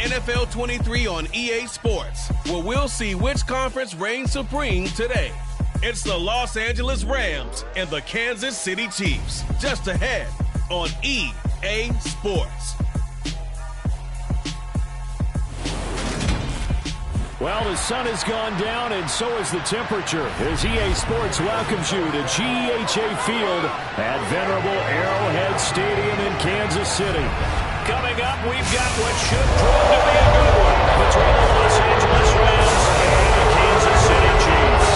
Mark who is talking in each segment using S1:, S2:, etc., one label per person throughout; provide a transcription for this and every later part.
S1: NFL 23 on EA Sports, where we'll see which conference reigns supreme today. It's the Los Angeles Rams and the Kansas City Chiefs, just ahead on EA Sports.
S2: Well, the sun has gone down, and so has the temperature, as EA Sports welcomes you to GEHA Field at venerable Arrowhead Stadium in Kansas City. Coming up, we've got what should prove to be a good one between the Los Angeles Rams and the Kansas City Chiefs.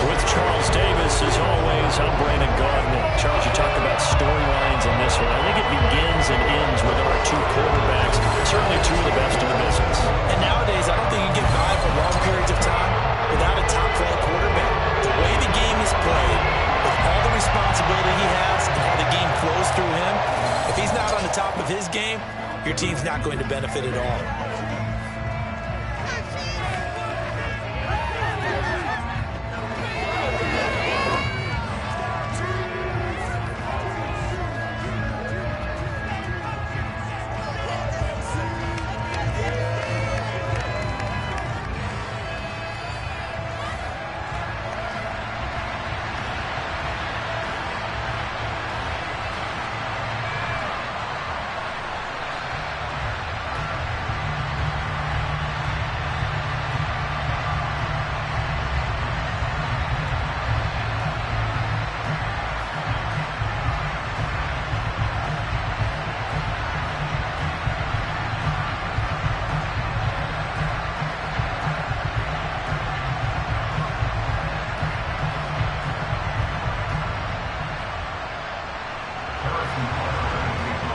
S2: With Charles Davis, as always, I'm Brandon Gaudin. Charles, you talk about storylines in this one. I think it begins and ends with our two quarterbacks, certainly two of the best in the business.
S3: And nowadays, I don't think you can get by for long periods of time without a top-flight quarterback. The way the game is played, with all the responsibility he has and how the game flows through him, if he's not on the top of his game, your team's not going to benefit at all.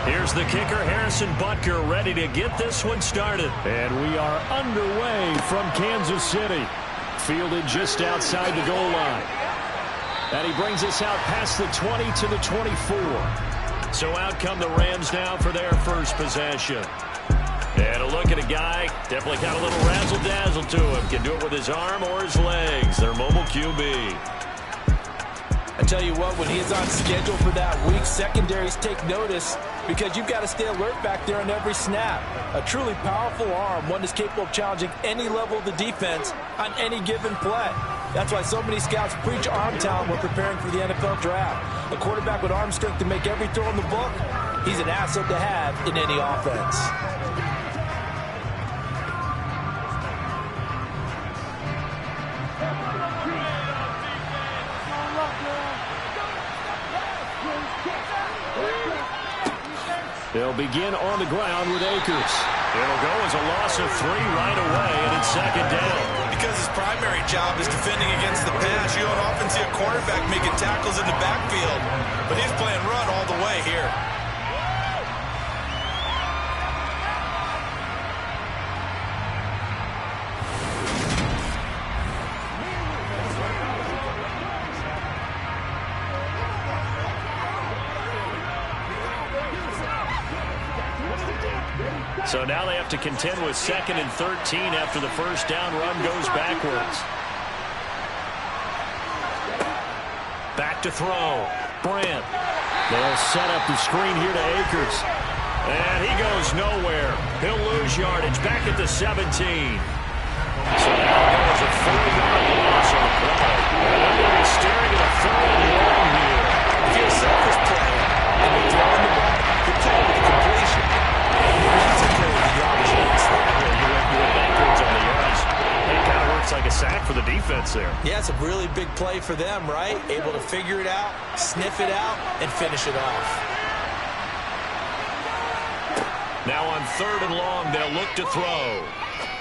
S2: Here's the kicker, Harrison Butker, ready to get this one started. And we are underway from Kansas City. Fielded just outside the goal line. And he brings us out past the 20 to the 24. So out come the Rams now for their first possession. And a look at a guy, definitely got a little razzle-dazzle to him. Can do it with his arm or his legs. Their mobile QB.
S3: I tell you what, when he is on schedule for that week, secondaries take notice because you've got to stay alert back there on every snap. A truly powerful arm, one that's capable of challenging any level of the defense on any given play. That's why so many scouts preach arm talent when preparing for the NFL draft. A quarterback with arm strength to make every throw in the book, he's an asset to have in any offense.
S2: They'll begin on the ground with Akers. It'll go as a loss of 3 right away, and it's second down.
S4: Because his primary job is defending against the pass, you don't often see a quarterback making tackles in the backfield. But he's playing run all the way here.
S2: So now they have to contend with 2nd and 13 after the first down run goes backwards. Back to throw. Brandt. They'll set up the screen here to Akers. And he goes nowhere. He'll lose yardage back at the 17. So now goes a 4-yard loss on the play. And they'll be staring at a 3rd and long here.
S3: If you're a selfish player and you're throwing the ball, you're playing with completion.
S2: You went backwards on the yards. It kind of works like a sack for the defense there.
S3: Yeah, it's a really big play for them, right? Able to figure it out, sniff it out, and finish it off.
S2: Now on 3rd and long, they'll look to throw.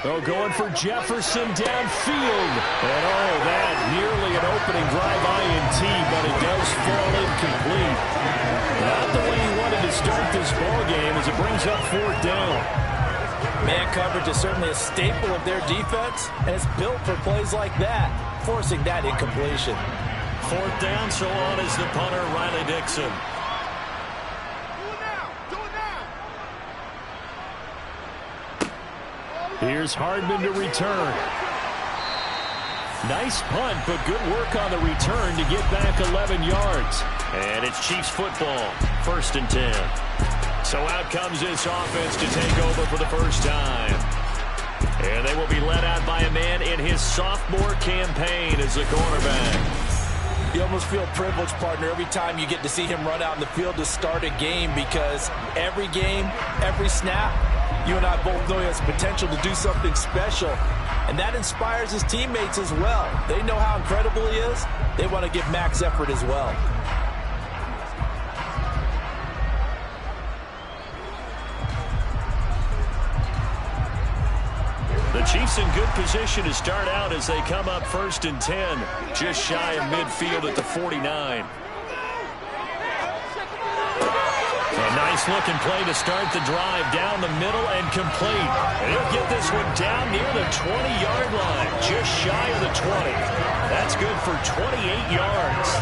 S2: They're going for Jefferson downfield. And that nearly an opening drive INT, but it does fall incomplete. Not the way he wanted to start this ball game as it brings up 4th down.
S3: Man coverage is certainly a staple of their defense, and it's built for plays like that, forcing that incompletion.
S2: 4th down, so on is the punter, Riley Dixon. Here's Hardman to return. Nice punt, but good work on the return to get back 11 yards. And it's Chiefs football, 1st and 10. So out comes this offense to take over for the first time. And they will be led out by a man in his sophomore campaign as the cornerback.
S3: You almost feel privileged, partner, every time you get to see him run out in the field to start a game, because every game, every snap, you and I both know he has potential to do something special. And that inspires his teammates as well. They know how incredible he is. They want to give max effort as well.
S2: The Chiefs in good position to start out as they come up 1st and 10, just shy of midfield at the 49. A nice-looking play to start the drive down the middle and complete. They'll get this one down near the 20-yard line, just shy of the 20. That's good for 28 yards.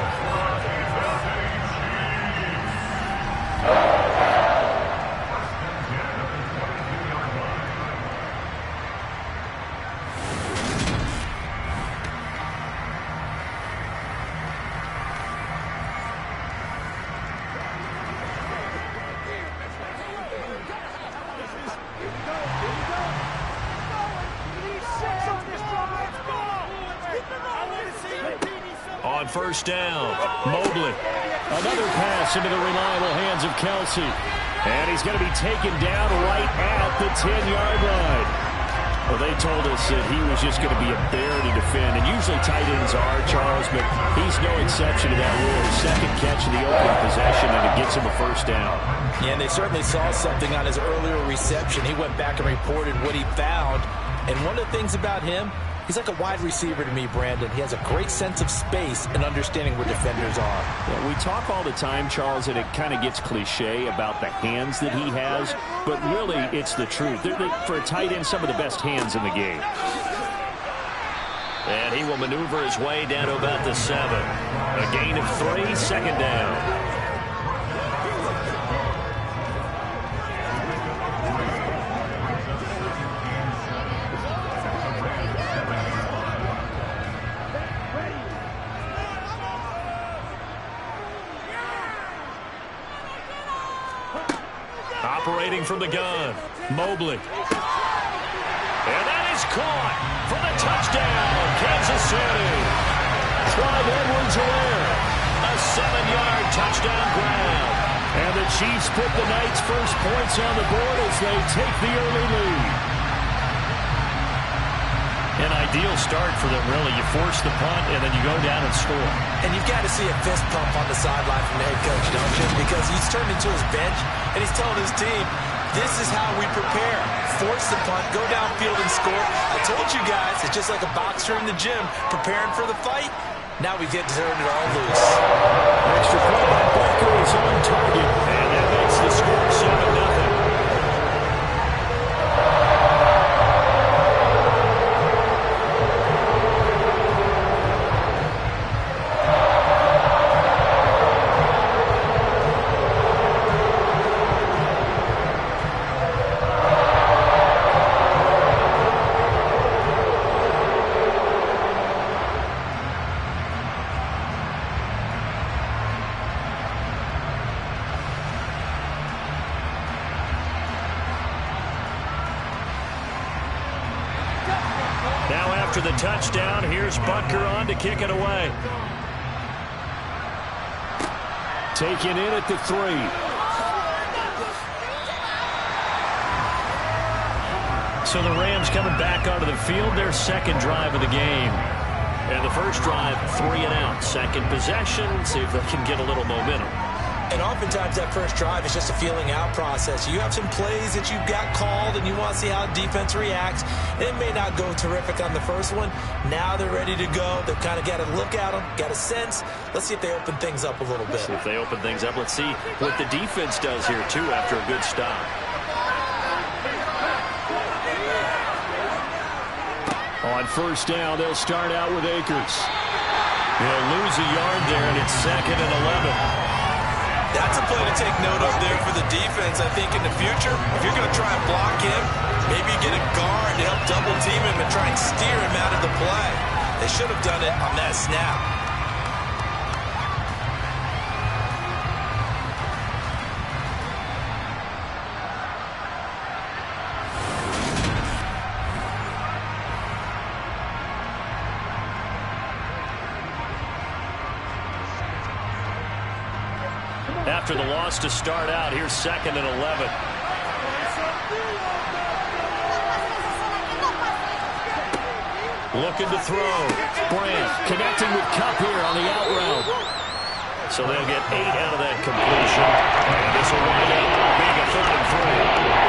S2: On 1st down, Mobley. Another pass into the reliable hands of Kelsey. And he's going to be taken down right at the 10-yard line. Well, they told us that he was just going to be a bear to defend. And usually tight ends are, Charles, but he's no exception to that rule. Second catch of the opening possession, and it gets him a 1st down.
S3: Yeah, and they certainly saw something on his earlier reception. He went back and reported what he found. And one of the things about him, he's like a wide receiver to me, Brandon. He has a great sense of space and understanding where defenders are.
S2: Yeah, we talk all the time, Charles, and it kind of gets cliche about the hands that he has, but really it's the truth. They're, for a tight end, some of the best hands in the game. And he will maneuver his way down to about the 7. A gain of 3, 2nd down. Operating from the gun, Mobley. And that is caught for the touchdown, Kansas City. Clyde Edwards-Helaire, a 7-yard touchdown grab. And the Chiefs put the Knights' first points on the board as they take the early lead. An ideal start for them, really. You force the punt, and then you go down and score.
S3: And you've got to see a fist pump on the sideline from the head coach, don't you? Because he's turned into his bench, and he's telling his team, this is how we prepare. Force the punt, go downfield and score. I told you guys, it's just like a boxer in the gym preparing for the fight. Now we get to turn it all loose.
S2: Extra point by Butker is on target, and that makes the score 7-0. After the touchdown, here's Butker on to kick it away. Taken in at the 3. So the Rams coming back onto the field, their 2nd drive of the game. And the first drive, 3 and out. 2nd possession, see if they can get a little momentum.
S3: And oftentimes that first drive is just a feeling out process. You have some plays that you've got called and you want to see how defense reacts. It may not go terrific on the first one. Now they're ready to go. They've kind of got to look at them, got a sense. Let's see if they open things up a little bit.
S2: See if they open things up. Let's see what the defense does here, too, after a good stop. On 1st down, they'll start out with Akers. They'll lose a yard there, and it's 2nd and 11.
S4: That's a play to take note of there for the defense. I think in the future, if you're going to try and block him, maybe get a guard to help double team him and try and steer him out of the play. They should have done it on that snap.
S2: After the loss to start out, here's 2nd and 11. Looking to throw. Brandt connecting with Cup here on the out route. So they'll get 8 out of that completion. And this will wind up being a 3rd and 3.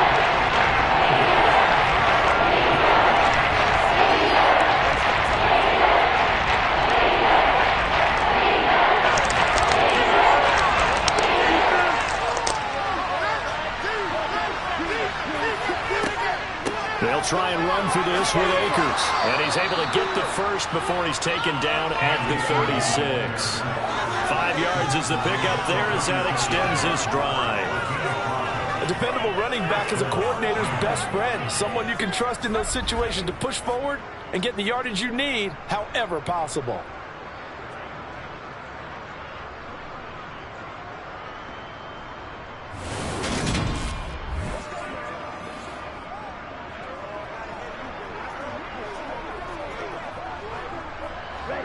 S2: They'll try and run through this with Akers. And he's able to get the first before he's taken down at the 36. 5 yards is the pickup there as that extends this drive.
S3: A dependable running back is a coordinator's best friend. Someone you can trust in those situations to push forward and get the yardage you need however possible.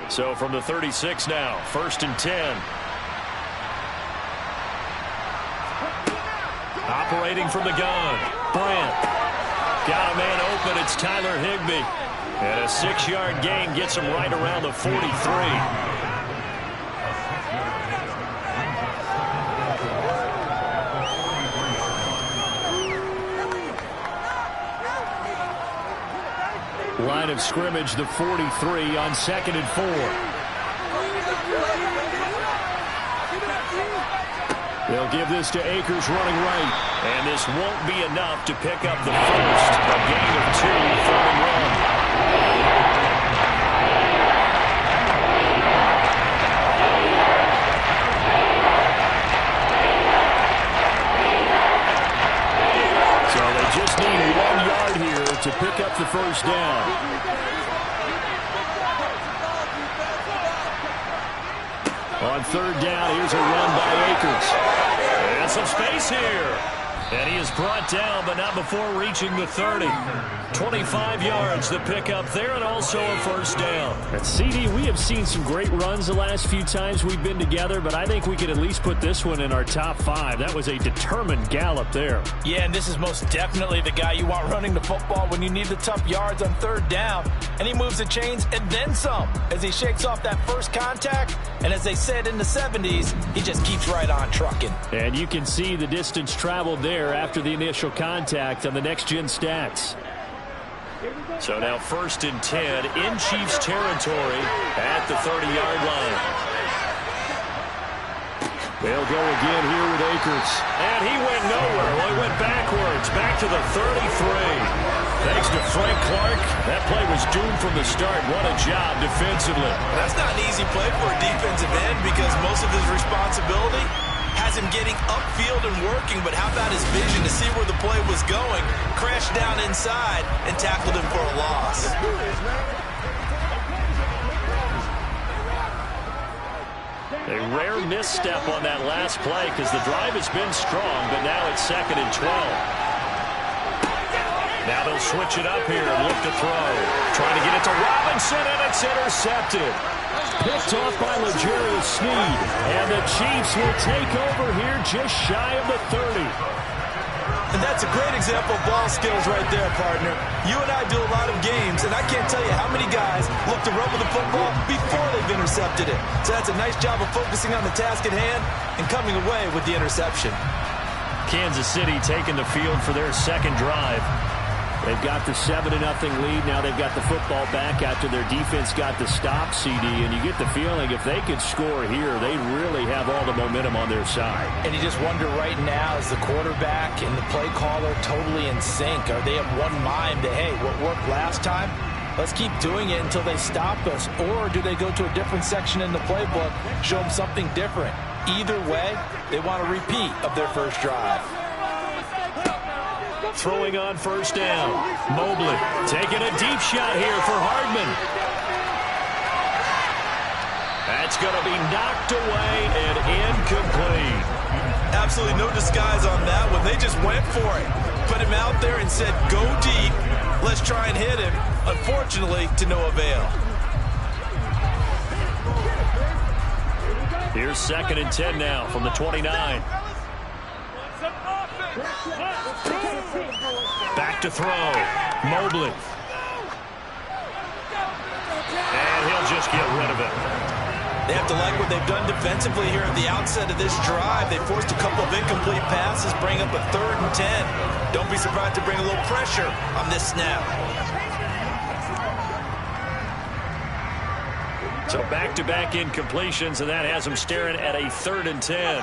S2: So from the 36 now, 1st and 10. Operating from the gun. Brandt. Got a man open. It's Tyler Higbee. And a 6-yard gain gets him right around the 43. Line of scrimmage, the 43 on 2nd and 4. They'll give this to Akers running right. And this won't be enough to pick up the first. A gain of 2, 3rd and 1. So they just need 1 yard here to pick up the first down. On 3rd down, here's a run by Akers. And some space here. And he is brought down, but not before reaching the 30. 25 yards to pick up there, and also a first down.
S5: At CD, we have seen some great runs the last few times we've been together, but I think we could at least put this one in our top 5. That was a determined gallop there.
S3: Yeah, and this is most definitely the guy you want running the football when you need the tough yards on 3rd down. And he moves the chains and then some as he shakes off that first contact. And as they said in the 70s, he just keeps right on trucking.
S5: And you can see the distance traveled there after the initial contact on the next-gen stats.
S2: So now 1st and 10 in Chiefs territory at the 30-yard line.
S5: They'll go again here with Akers.
S2: And he went nowhere. Well, he went backwards, back to the 33. Thanks to Frank Clark, that play was doomed from the start. What a job defensively.
S4: That's not an easy play for a defensive end because most of his responsibility has him getting upfield and working, but how about his vision to see where the play was going, crashed down inside, and tackled him for a loss.
S2: A rare misstep on that last play because the drive has been strong, but now it's 2nd and 12. Now they'll switch it up here and look to throw. Trying to get it to Robinson, and it's intercepted.
S5: Picked off by L'Jarius Sneed. And the Chiefs will take over here just shy of the 30.
S3: And that's a great example of ball skills right there, partner. You and I do a lot of games, and I can't tell you how many guys look to run with the football before they've intercepted it. So that's a nice job of focusing on the task at hand and coming away with the interception.
S2: Kansas City taking the field for their 2nd drive.
S5: They've got the 7-0 lead. Now they've got the football back after their defense got the stop, CD. And you get the feeling if they could score here, they really have all the momentum on their side.
S3: And you just wonder right now, is the quarterback and the play caller totally in sync? Are they of one mind that, hey, what worked last time, let's keep doing it until they stop us? Or do they go to a different section in the playbook, show them something different? Either way, they want a repeat of their first drive.
S2: Throwing on 1st down. Mobley taking a deep shot here for Hardman. It's going to be knocked away and incomplete.
S4: Absolutely no disguise on that one. They just went for it. Put him out there and said, go deep. Let's try and hit him. Unfortunately, to no avail.
S2: Here's 2nd and 10 now from the 29. Back to throw. Mobley. And he'll just get rid of it.
S4: They have to like what they've done defensively here at the outset of this drive. They forced a couple of incomplete passes, bring up a 3rd and 10. Don't be surprised to bring a little pressure on this snap.
S2: So back-to-back incompletions, and that has them staring at a 3rd and 10.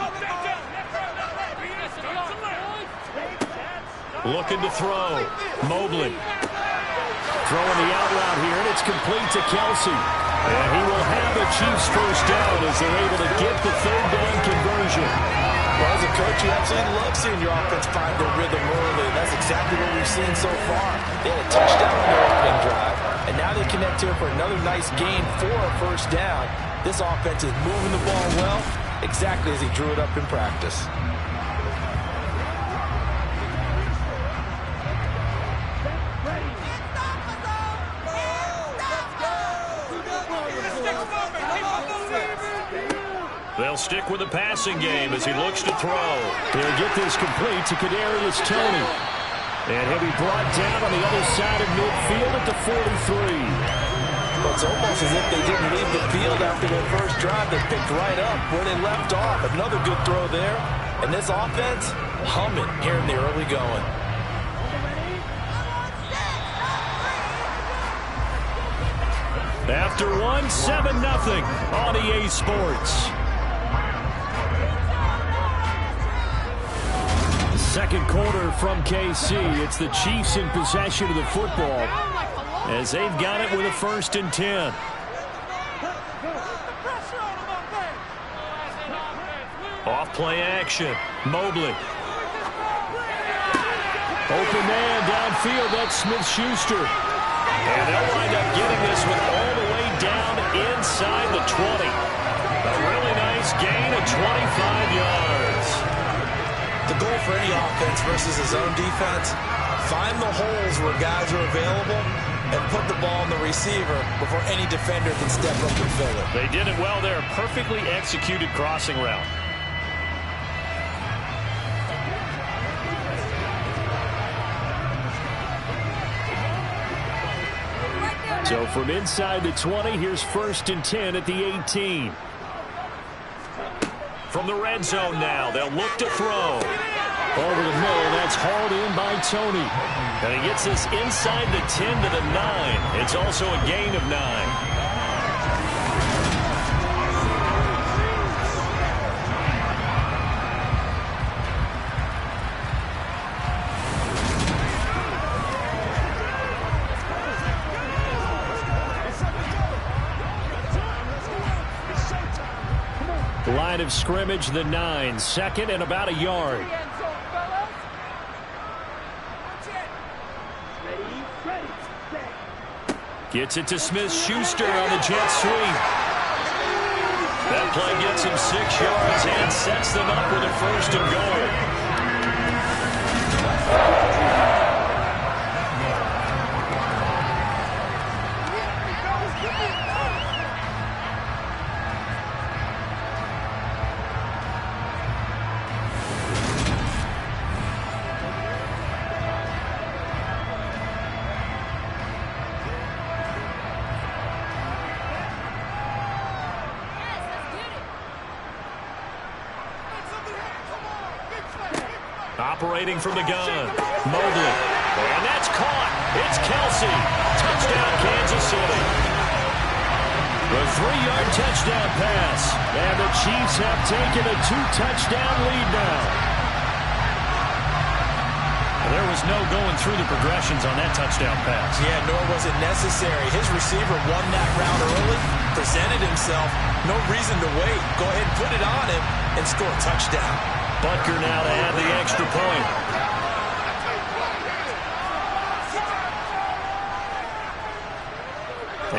S2: Looking to throw. Mobley. Throwing the out route here, and it's complete to Kelsey. And he will have the Chiefs first down as they're able to get the 3rd down conversion.
S4: Well, as a coach, you absolutely love seeing your offense find their rhythm early. That's exactly what we've seen so far. They had a touchdown on their opening drive, and now they connect here for another nice gain for a first down. This offense is moving the ball well, exactly as he drew it up in practice.
S2: They'll stick with the passing game as he looks to throw. He'll get this complete to Kadarius Toney. And he'll be brought down on the other side of midfield at the 43.
S4: Well, it's almost as if they didn't leave the field after their first drive. They picked right up where they left off. Another good throw there. And this offense, humming here in the early going.
S2: After one, 7-0 on EA Sports. Second quarter from KC. It's the Chiefs in possession of the football as they've got it with a 1st and 10. Off play action. Mobley. Open man downfield. That's Smith-Schuster. And they'll wind up getting this one all the way down inside the 20. A really nice gain of 25 yards.
S4: The goal for any offense versus his own defense, find the holes where guys are available and put the ball on the receiver before any defender can step up and fill it.
S2: They did it well there. Perfectly executed crossing route. So from inside the 20, here's 1st and 10 at the 18. From the red zone now, they'll look to throw. Over the middle, that's hauled in by Toney. And he gets this inside the 10 to the 9. It's also a gain of 9. Line of scrimmage, the 9. 2nd and about a yard. Gets it to Smith-Schuster on the jet sweep. That play gets him 6 yards and sets them up with a 1st and goal. Operating from the gun, Mobley, and that's caught. It's Kelsey. Touchdown, Kansas City. The 3-yard touchdown pass, and the Chiefs have taken a 2-touchdown lead now. There was no going through the progressions on that touchdown pass.
S4: Yeah, nor was it necessary. His receiver won that route early, presented himself. No reason to wait. Go ahead and put it on him and score a touchdown.
S2: Butker now to add the extra point.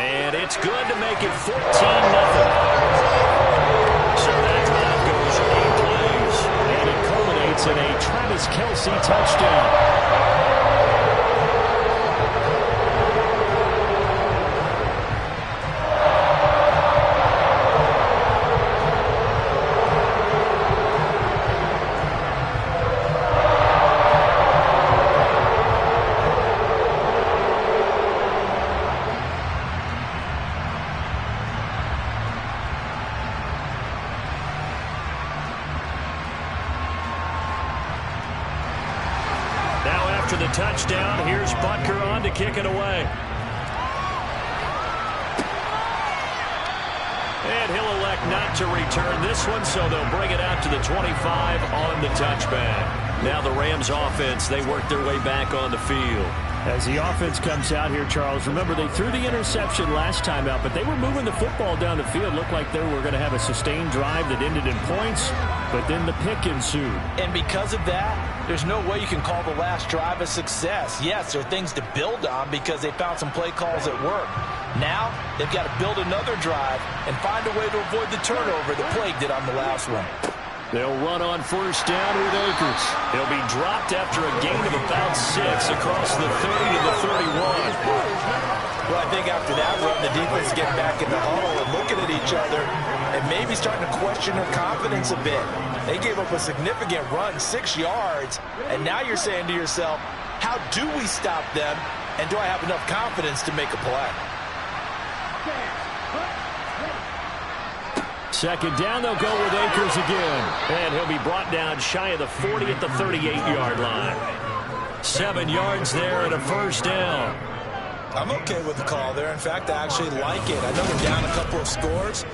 S2: And it's good to make it 14-0. offense and a Travis Kelce touchdown. After the touchdown, here's Butker on to kick it away. And he'll elect not to return this one, so they'll bring it out to the 25 on the touchback. Now the Rams offense, they work their way back on the field. As the offense comes out here, Charles, remember they threw the interception last time out, but they were moving the football down the field. Looked like they were going to have a sustained drive that ended in points, but then the pick ensued.
S3: And because of that, there's no way you can call the last drive a success. Yes, there are things to build on because they found some play calls at work. Now, they've got to build another drive and find a way to avoid the turnover that Plague did on the last one.
S2: They'll run on first down with Akers. He'll be dropped after a gain of about 6 across the 30 to the 31.
S3: Well, I think after that run, the defense is getting back in the huddle and looking at each other and maybe starting to question their confidence a bit. They gave up a significant run, 6 yards, and now you're saying to yourself, how do we stop them, and do I have enough confidence to make a play?
S2: Second down, they'll go with Akers again. And he'll be brought down shy of the 40 at the 38-yard line. 7 yards there and a first down.
S3: I'm okay with the call there. In fact, I actually like it. I know they're down a couple of scores,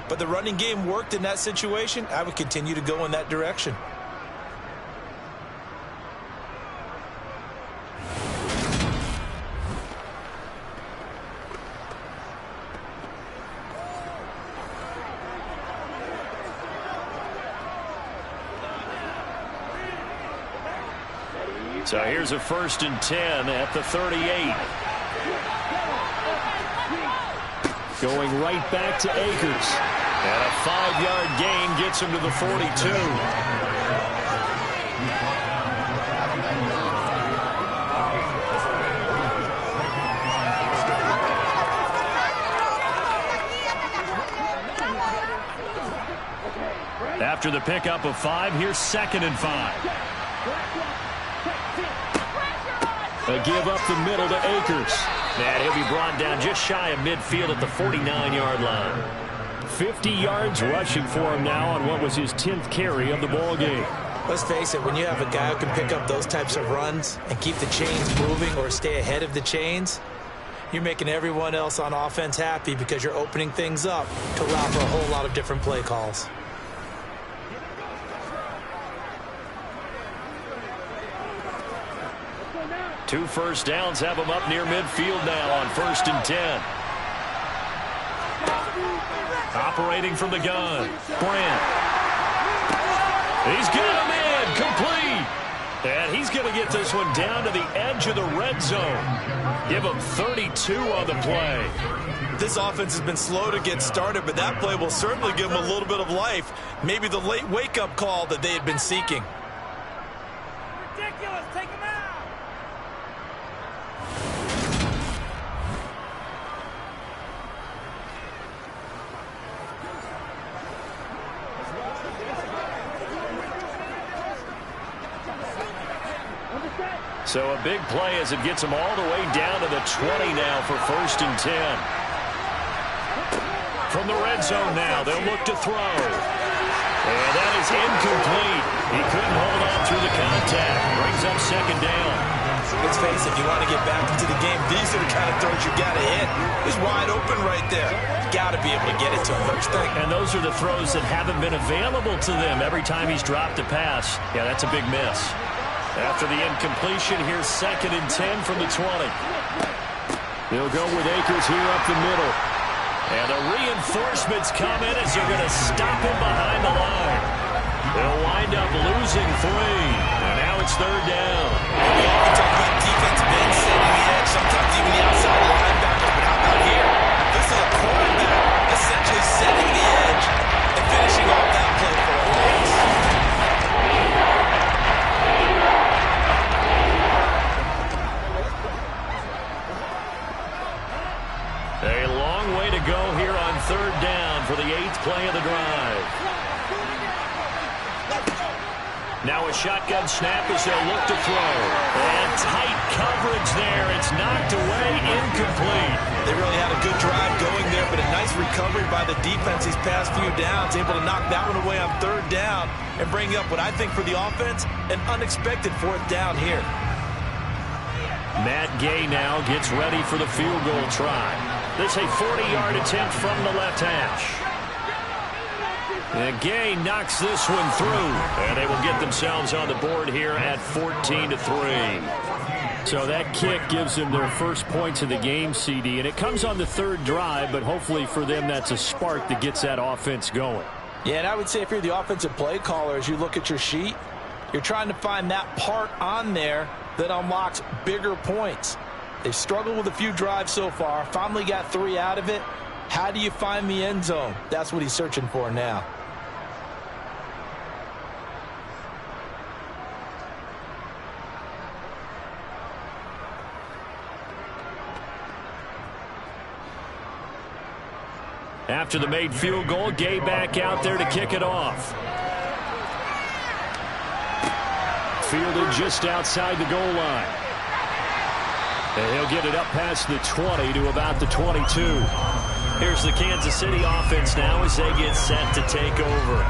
S3: but the running game worked in that situation. I would continue to go in that direction.
S2: So here's a 1st and 10 at the 38. Going right back to Akers. And a 5-yard gain gets him to the 42. After the pickup of 5, here's 2nd and 5. A give up the middle to Akers. And he'll be brought down just shy of midfield at the 49-yard line. 50 yards rushing for him now on what was his 10th carry of the ball game.
S3: Let's face it, when you have a guy who can pick up those types of runs and keep the chains moving or stay ahead of the chains, you're making everyone else on offense happy because you're opening things up to allow for a whole lot of different play calls.
S2: Two first downs have him up near midfield now on 1st and 10. Operating from the gun. Brandt. He's got him in. Complete. And he's going to get this one down to the edge of the red zone. Give him 32 on the play.
S4: This offense has been slow to get started, but that play will certainly give them a little bit of life. Maybe the late wake-up call that they had been seeking.
S6: Ridiculous. Take him out.
S2: So a big play as it gets them all the way down to the 20 now for 1st and 10. From the red zone now, they'll look to throw. And that is incomplete. He couldn't hold on through the contact. Brings up 2nd down.
S3: Let's face it, if you want to get back into the game, these are the kind of throws you got to hit. He's wide open right there. You got to be able to get it to him, don't you think?
S2: And those are the throws that haven't been available to them every time he's dropped a pass. Yeah, that's a big miss. After the incompletion, here's 2nd and 10 from the 20. They'll go with Akers here up the middle. And the reinforcements come in as they're going to stop him behind the line. They'll wind up losing 3. And now it's 3rd down.
S3: We often talk about defense men setting the edge, sometimes even the outside linebackers. But how about here? This is a quarterback essentially setting the edge and finishing off that play for a loss.
S2: to go here on third down for the 8th play of the drive. Now a shotgun snap as they'll look to throw. And tight coverage there. It's knocked away, incomplete.
S4: They really had a good drive going there, but a nice recovery by the defense these past few downs, able to knock that one away on third down and bring up what I think for the offense, an unexpected 4th down here.
S2: Matt Gay now gets ready for the field goal try. This a 40-yard attempt from the left hash. And Gay knocks this one through, and they will get themselves on the board here at 14-3. So that kick gives them their first points of the game, CD, and it comes on the 3rd drive, but hopefully for them that's a spark that gets that offense going.
S3: Yeah, and I would say if you're the offensive play caller, as you look at your sheet, you're trying to find that part on there that unlocks bigger points. They've struggled with a few drives so far, finally got 3 out of it. How do you find the end zone? That's what he's searching for now.
S2: After the made field goal, Gay back out there to kick it off. Fielded just outside the goal line. And he'll get it up past the 20 to about the 22. Here's the Kansas City offense now as they get set to take over.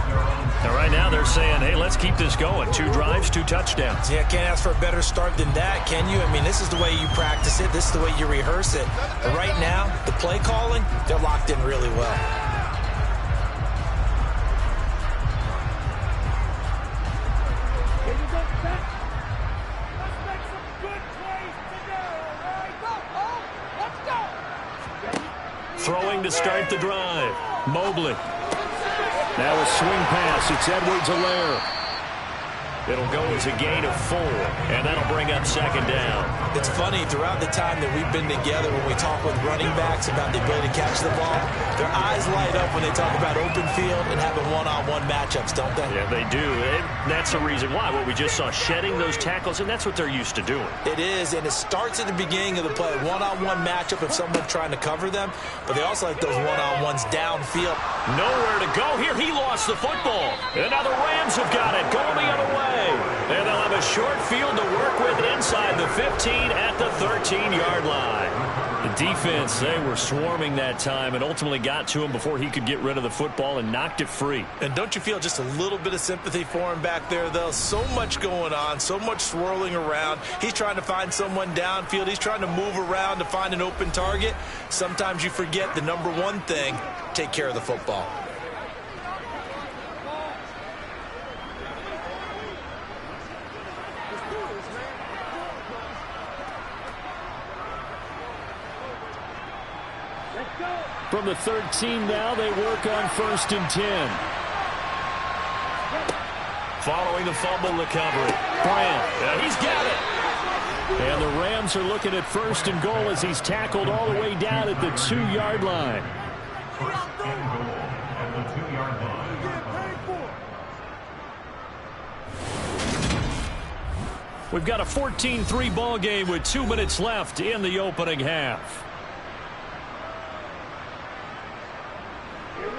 S2: And right now they're saying, hey, let's keep this going. 2 drives, 2 touchdowns.
S4: Yeah, can't ask for a better start than that, can you? I mean, this is the way you practice it. This is the way you rehearse it. But right now, the play calling, they're locked in really well.
S2: Throwing to start the drive. Mobley. Now a swing pass. It's Edwards-Helaire. It'll go as a gain of 4, and that'll bring up 2nd down.
S4: It's funny, throughout the time that we've been together, when we talk with running backs about the ability to catch the ball, their eyes light up when they talk about open field and having one-on-one matchups, don't they?
S2: Yeah, they do. That's the reason why. What we just saw, shedding those tackles, and that's what they're used to doing.
S4: It is, and it starts at the beginning of the play. One-on-one matchup of someone trying to cover them, but they also like those one-on-ones downfield.
S2: Nowhere to go here. He lost the football. And now the Rams have got it. Going the other way. And they'll have a short field to work with inside the 15 at the 13-yard line. The defense, they were swarming that time and ultimately got to him before he could get rid of the football and knocked it free.
S4: And don't you feel just a little bit of sympathy for him back there, though? So much going on, so much swirling around. He's trying to find someone downfield. He's trying to move around to find an open target. Sometimes you forget the number one thing, take care of the football.
S2: From the 13 now, they work on 1st and 10. Following the fumble recovery. Bryant, he's got it. And the Rams are looking at 1st and goal as he's tackled all the way down at the 2-yard line. We've got a 14-3 ball game with 2 minutes left in the opening half.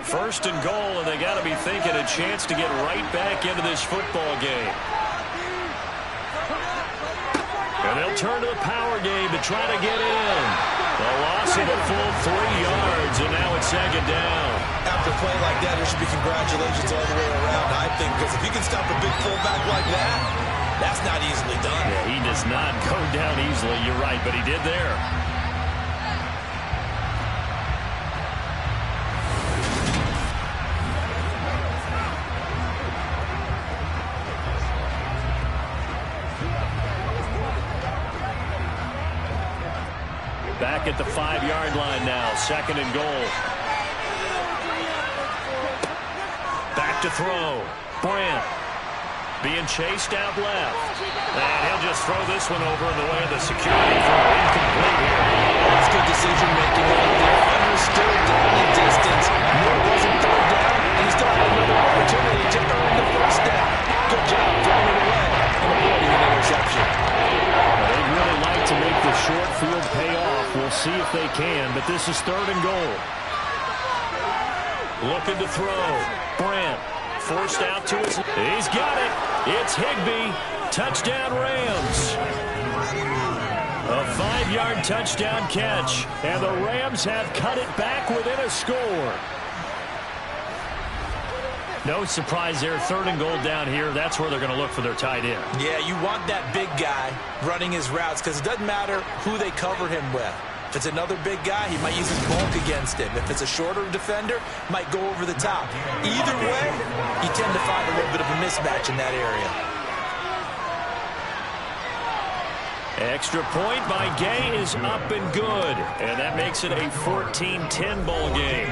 S2: 1st and goal, and they got to be thinking a chance to get right back into this football game. And they'll turn to the power game to try to get in. The loss of a full 3 yards, and now it's 2nd down.
S4: After a play like that, there should be congratulations all the way around, I think, because if you can stop a big fullback like that, that's not easily done.
S2: Yeah, he does not go down easily, you're right, but he did there. Back at the 5-yard line now, 2nd and goal. Back to throw. Bryant being chased out left. And he'll just throw this one over in the way of the security for incomplete here.
S4: That's good decision making right there. Understood down the distance. Knew it wasn't 3rd down, and he still had another opportunity to earn the 1st down. Good job throwing it away and avoiding an interception.
S2: They'd really like to make the short field pay off. We'll see if they can, but this is 3rd and goal. Looking to throw. Brandt forced out to his. He's got it. It's Higbee. Touchdown Rams. A 5-yard touchdown catch. And the Rams have cut it back within a score. No surprise there. 3rd and goal down here. That's where they're going to look for their tight end.
S3: Yeah, you want that big guy running his routes because it doesn't matter who they cover him with. If it's another big guy, he might use his bulk against him. If it's a shorter defender, might go over the top. Either way, you tend to find a little bit of a mismatch in that area.
S2: Extra point by Gay is up and good. And that makes it a 14-10 ball game.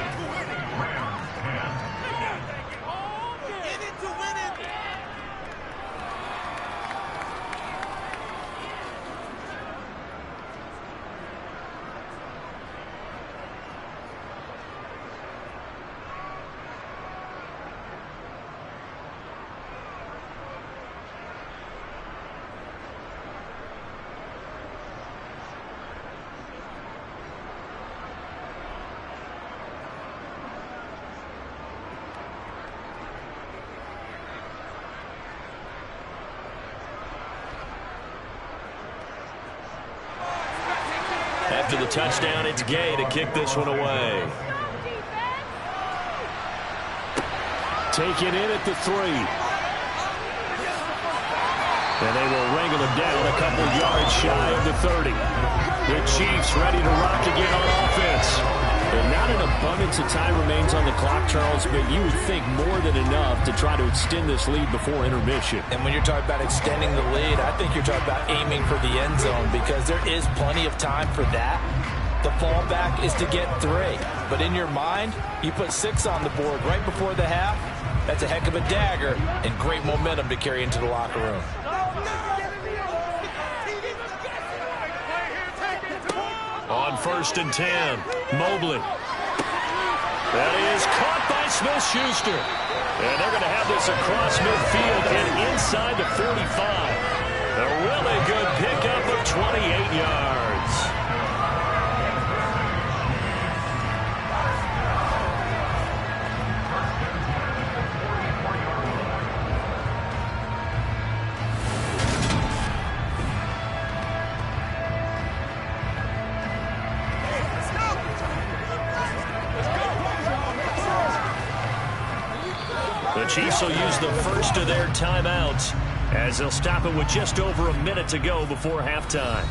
S2: After the touchdown, it's Gay to kick this one away. Taken in at the 3. And they will wrangle him down a couple yards shy of the 30. The Chiefs ready to rock again on offense. And not an abundance of time remains on the clock, Charles, but you would think more than enough to try to extend this lead before intermission.
S3: And when you're talking about extending the lead, I think you're talking about aiming for the end zone because there is plenty of time for that. The fallback is to get 3. But in your mind, you put 6 on the board right before the half. That's a heck of a dagger and great momentum to carry into the locker room.
S2: On 1st and 10, Mobley. That is caught by Smith-Schuster. And they're going to have this across midfield and inside the 45. A really good pickup of 28 yards. The Chiefs will use the first of their timeouts as they'll stop it with just over a minute to go before halftime.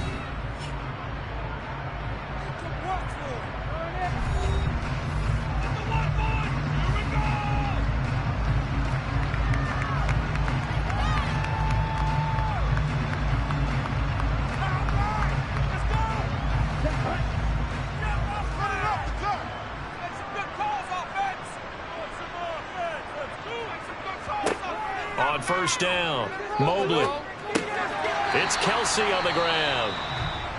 S2: On 1st down, Mobley. It's Kelsey on the ground.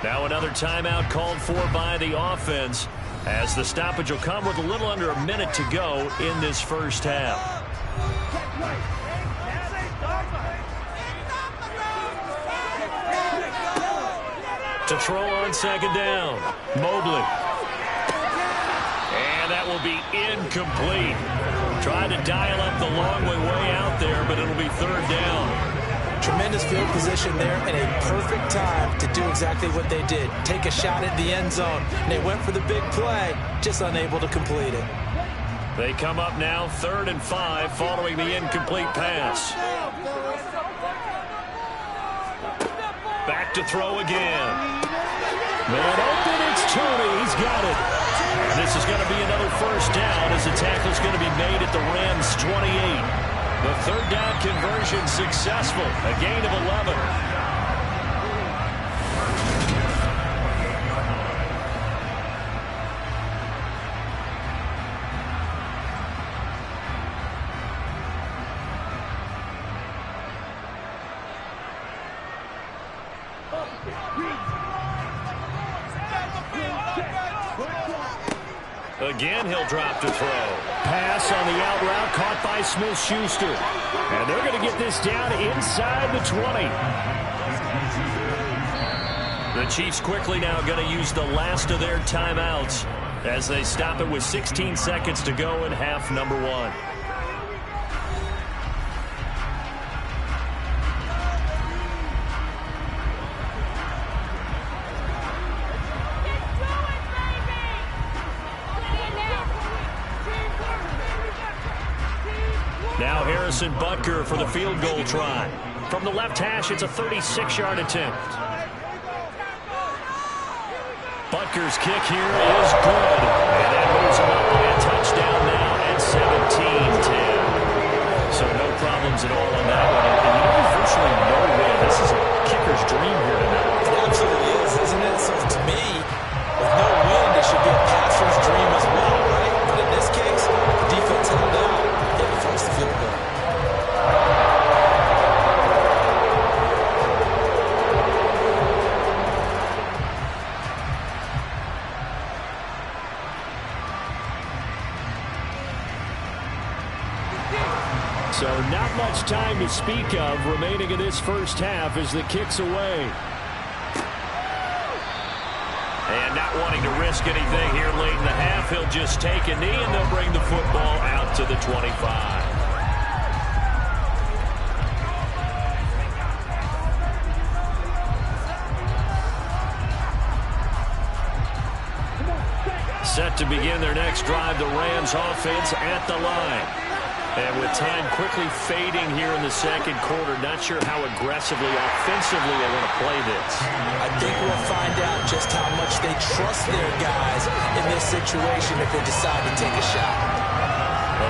S2: Now another timeout called for by the offense as the stoppage will come with a little under a minute to go in this first half. To throw on 2nd down, Mobley. And that will be incomplete. Trying to dial up the long way out there, but it'll be 3rd down.
S3: Tremendous field position there and a perfect time to do exactly what they did. Take a shot at the end zone. And they went for the big play, just unable to complete it.
S2: They come up now 3rd and 5 following the incomplete pass. Back to throw again. Man open, it's Tony. He's got it. This is going to be another 1st down as the tackle's going to be made at the Rams' 28. The 3rd down conversion successful. A gain of 11. Again, he'll drop to throw. Pass on the out route caught by Smith-Schuster. And they're going to get this down inside the 20. The Chiefs quickly now going to use the last of their timeouts as they stop it with 16 seconds to go in half number 1. Now Harrison Butker for the field goal try. From the left hash, it's a 36-yard attempt. Butker's kick here is good. And that moves him up by a touchdown now at 17-10. So no problems at all on that one. And there's virtually no way. This is a kicker's dream here tonight.
S3: It absolutely is, isn't it? So to me, with no wind, it should be a passer's dream as well, right? But in this case, the defense held out. They forced the field goal.
S2: So not much time to speak of remaining in this first half as the kick's away. And not wanting to risk anything here late in the half, he'll just take a knee and they'll bring the football out to the 25. Set to begin their next drive, the Rams offense at the line. And with time quickly fading here in the second quarter, not sure how aggressively, offensively they want to play this.
S3: I think we'll find out just how much they trust their guys in this situation if they decide to take a shot.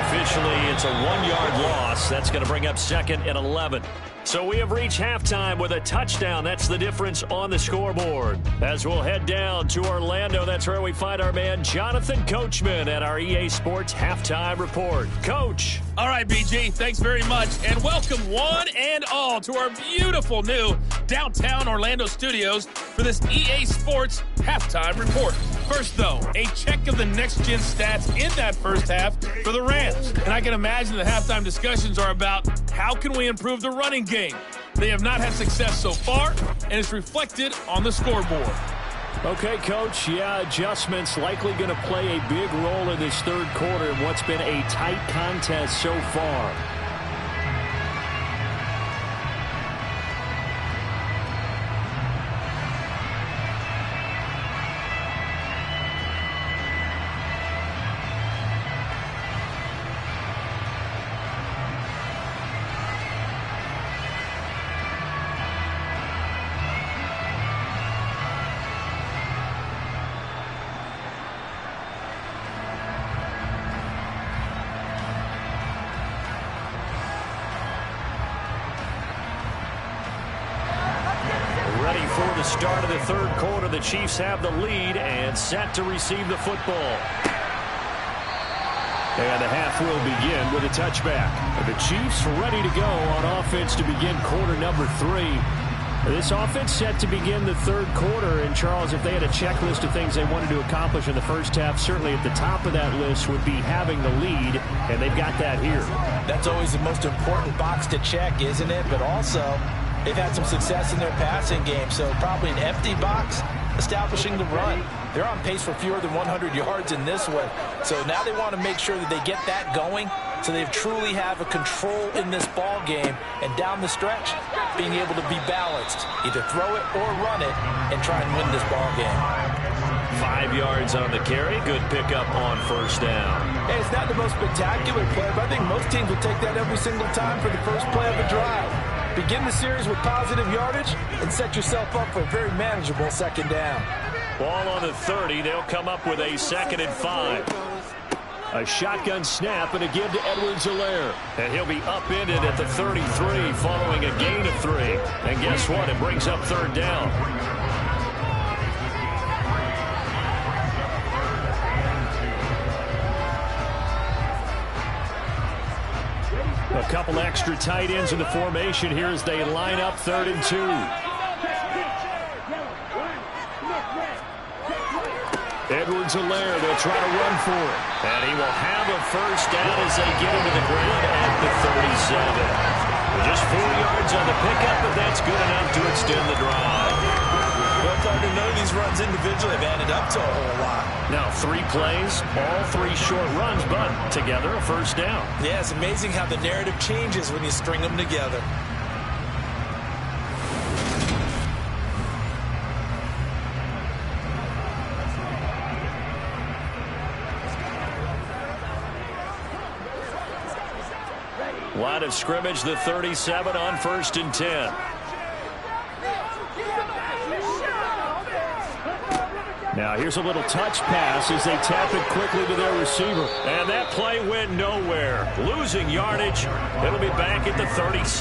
S2: Officially, it's a 1-yard loss. That's going to bring up second and 11. So we have reached halftime with a touchdown. That's the difference on the scoreboard. As we'll head down to Orlando, that's where we find our man Jonathan Coachman at our EA Sports Halftime Report. Coach.
S6: All right, BG, thanks very much. And welcome one and all to our beautiful new downtown Orlando studios for this EA Sports Halftime Report. First, though, a check of the next-gen stats in that first half for the Rams. And I can imagine the halftime discussions are about how can we improve the running game. They have not had success so far, and it's reflected on the scoreboard.
S2: Okay, Coach, adjustments likely going to play a big role in this third quarter in what's been a tight contest so far. For the start of the third quarter, the Chiefs have the lead and set to receive the football. And the half will begin with a touchback. The Chiefs ready to go on offense to begin quarter number 3. This offense set to begin the third quarter. And, Charles, if they had a checklist of things they wanted to accomplish in the first half, certainly at the top of that list would be having the lead, and they've got that here.
S3: That's always the most important box to check, isn't it? But also, they've had some success in their passing game, so probably an empty box establishing the run. They're on pace for fewer than 100 yards in this one. So now they want to make sure that they get that going so they truly have a control in this ball game. And down the stretch, being able to be balanced, either throw it or run it and try and win this ball game.
S2: 5 yards on the carry. Good pickup on first down.
S3: Hey, it's not the most spectacular play, but I think most teams will take that every single time for the first play of a drive. Begin the series with positive yardage and set yourself up for a very manageable second down.
S2: Ball on the 30. They'll come up with a 2nd and 5. A shotgun snap and a give to Edwards-Helaire. And he'll be upended at the 33 following a gain of 3. And guess what? It brings up third down. A couple extra tight ends in the formation here as they line up 3rd and 2. Edwards-Helaire, they'll try to run for it. And he will have a first down as they get him to the ground at the 37. Just 4 yards on the pickup, but that's good enough to extend the drive.
S3: Well,
S4: starting to know these runs individually have added up to a whole lot.
S2: Now 3 plays, all 3 short runs, but together a first down.
S4: Yeah, it's amazing how the narrative changes when you string them together.
S2: Line of scrimmage, the 37 on 1st and 10. Now here's a little touch pass as they tap it quickly to their receiver. And that play went nowhere. Losing yardage. It'll be back at the 36.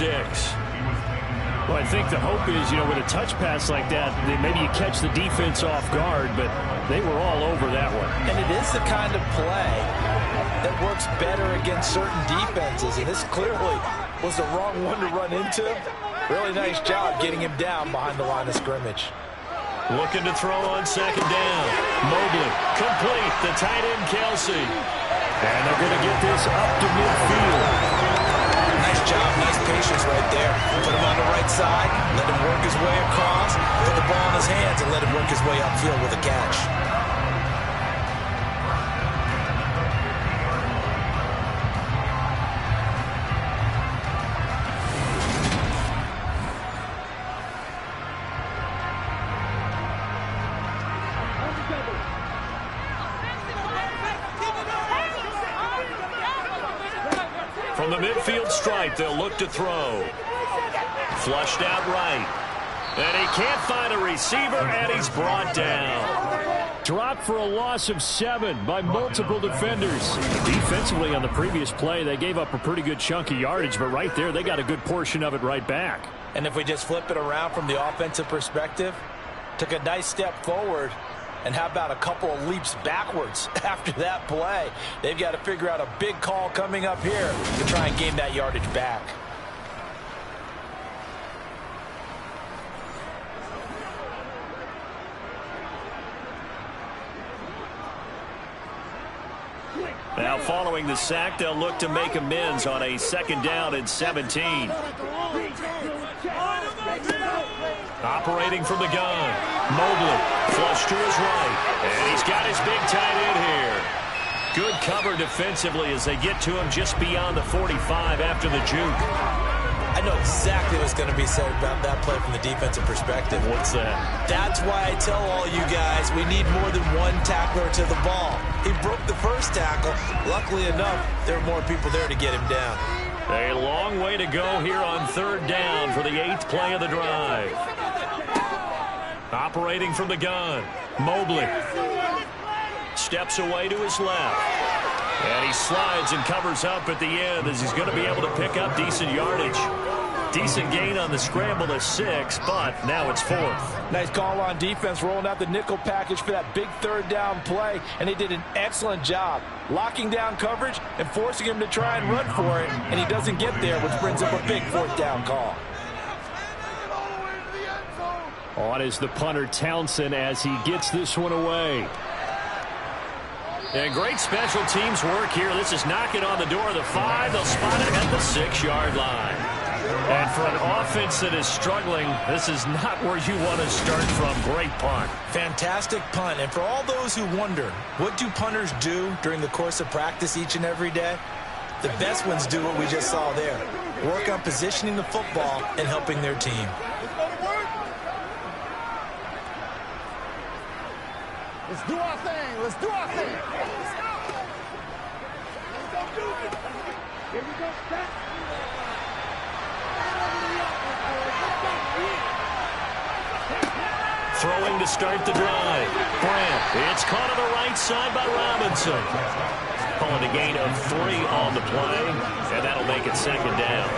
S2: Well, I think the hope is, with a touch pass like that, maybe you catch the defense off guard, but they were all over that one.
S3: And it is the kind of play that works better against certain defenses, and this clearly was the wrong one to run into. Really nice job getting him down behind the line of scrimmage.
S2: Looking to throw on 2nd down. Mobley, complete, the tight end Kelsey. And they're going to get this up to midfield.
S3: Nice job, nice patience right there. Put him on the right side, let him work his way across, put the ball in his hands, and let him work his way upfield with a catch.
S2: From the midfield stripe, they'll look to throw. Flushed out right. And he can't find a receiver, and he's brought down. Dropped for a loss of 7 by multiple defenders. Defensively on the previous play, they gave up a pretty good chunk of yardage, but right there, they got a good portion of it right back.
S3: And if we just flip it around from the offensive perspective, took a nice step forward, and how about a couple of leaps backwards after that play? They've got to figure out a big call coming up here to try and gain that yardage back.
S2: Now following the sack, they'll look to make amends on a 2nd down and 17. Operating from the gun. Mobley, flush to his right. And he's got his big tight end here. Good cover defensively as they get to him just beyond the 45 after the juke.
S3: I know exactly what's going to be said about that play from the defensive perspective.
S2: What's that?
S3: That's why I tell all you guys we need more than one tackler to the ball. He broke the first tackle. Luckily enough, there are more people there to get him down.
S2: A long way to go here on 3rd down for the 8th play of the drive. Operating from the gun. Mobley steps away to his left. And he slides and covers up at the end as he's going to be able to pick up decent yardage. Decent gain on the scramble of 6, but now it's 4th.
S3: Nice call on defense, rolling out the nickel package for that big 3rd down play, and they did an excellent job locking down coverage and forcing him to try and run for it, and he doesn't get there, which brings up a big 4th down call.
S2: On is the punter Townsend as he gets this one away. And great special teams work here. This is knocking on the door of the 5. They'll spot it at the 6-yard line. And for an offense that is struggling, this is not where you want to start from. Great punt.
S3: Fantastic punt. And for all those who wonder, what do punters do during the course of practice each and every day? The best ones do what we just saw there. Work on positioning the football and helping their team.
S7: Let's do our thing. Let's do our thing. Here we go.
S2: Throwing to start the drive. Brand. It's caught on the right side by Robinson. Calling a gain of 3 on the play, and that'll make it 2nd down.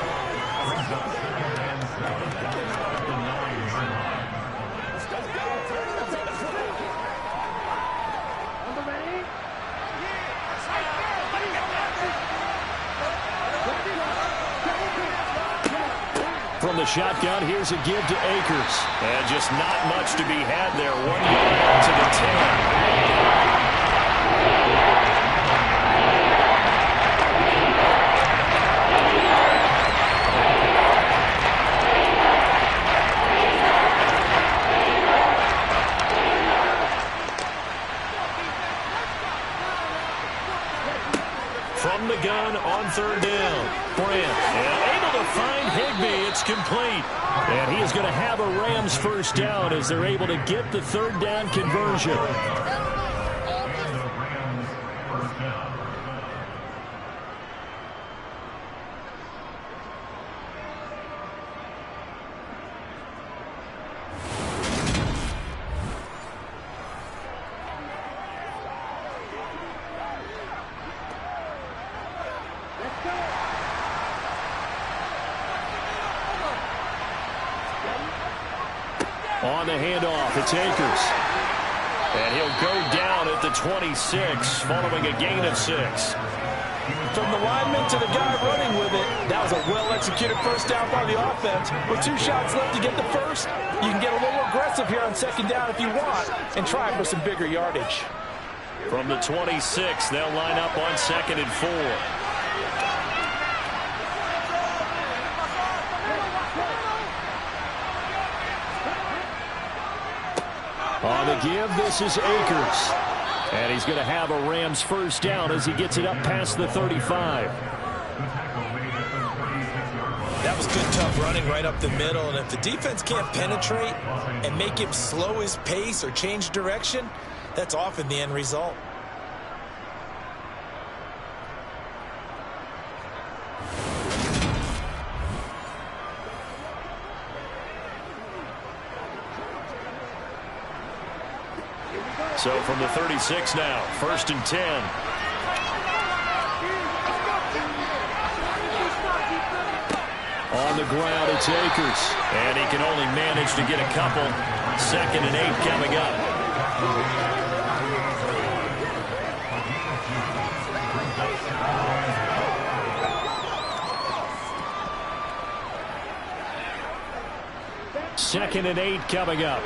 S2: From the shotgun, here's a give to Akers. And just not much to be had there. 1 yard to the 10. from the gun on third down. Brand able to find Higbee. It's complete. And he is going to have a Rams first down as they're able to get the third down conversion. On the handoff, it's Akers. And he'll go down at the 26, following a gain of 6.
S3: From the lineman to the guy running with it, that was a well-executed first down by the offense. With 2 shots left to get the first, you can get a little aggressive here on second down if you want and try for some bigger yardage.
S2: From the 26, they'll line up on 2nd and 4. On the give, this is Akers. And he's going to have a Rams first down as he gets it up past the 35.
S3: That was good, tough running right up the middle. And if the defense can't penetrate and make him slow his pace or change direction, that's often the end result.
S2: So from the 36 now, 1st and 10. On the ground, it's Akers. And he can only manage to get a couple. 2nd and 8 coming up. Second and 8 coming up.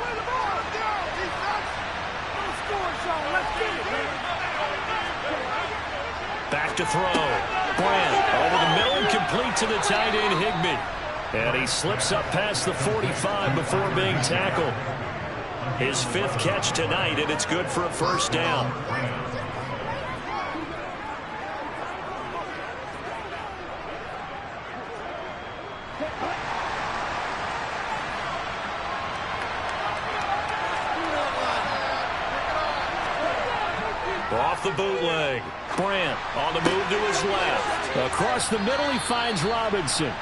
S2: Back to throw. Brand over the middle and complete to the tight end Higbee. And he slips up past the 45 before being tackled. His 5th catch tonight, and it's good for a first down. Off the bootleg. Brand on the move to his left. Across the middle, he finds Robinson.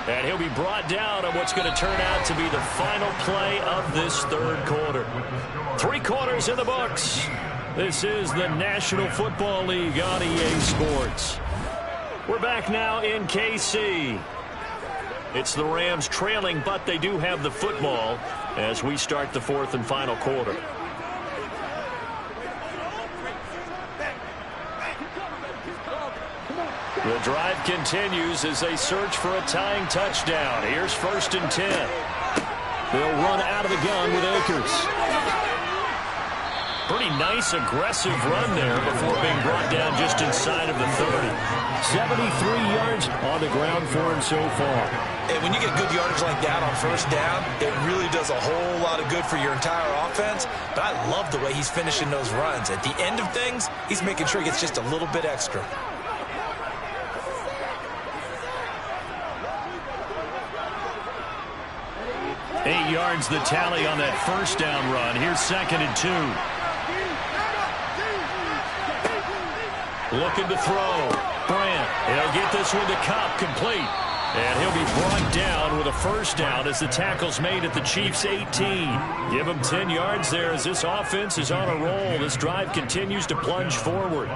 S2: And he'll be brought down on what's going to turn out to be the final play of this 3rd quarter. 3 quarters in the books. This is the National Football League on EA Sports. We're back now in KC. It's the Rams trailing, but they do have the football as we start the 4th and final quarter. The drive continues as they search for a tying touchdown. Here's 1st and 10. They'll run out of the gun with Akers. Pretty nice, aggressive run there before being brought down just inside of the 30. 73 yards on the ground for him so far.
S3: And when you get good yardage like that on first down, it really does a whole lot of good for your entire offense. But I love the way he's finishing those runs. At the end of things, he's making sure he gets just a little bit extra.
S2: 8 yards the tally on that first down run. Here's 2nd and 2. Looking to throw. Brand. He'll get this one to Cup, complete. And he'll be brought down with a first down as the tackle's made at the Chiefs' 18. Give him 10 yards there as this offense is on a roll. This drive continues to plunge forward.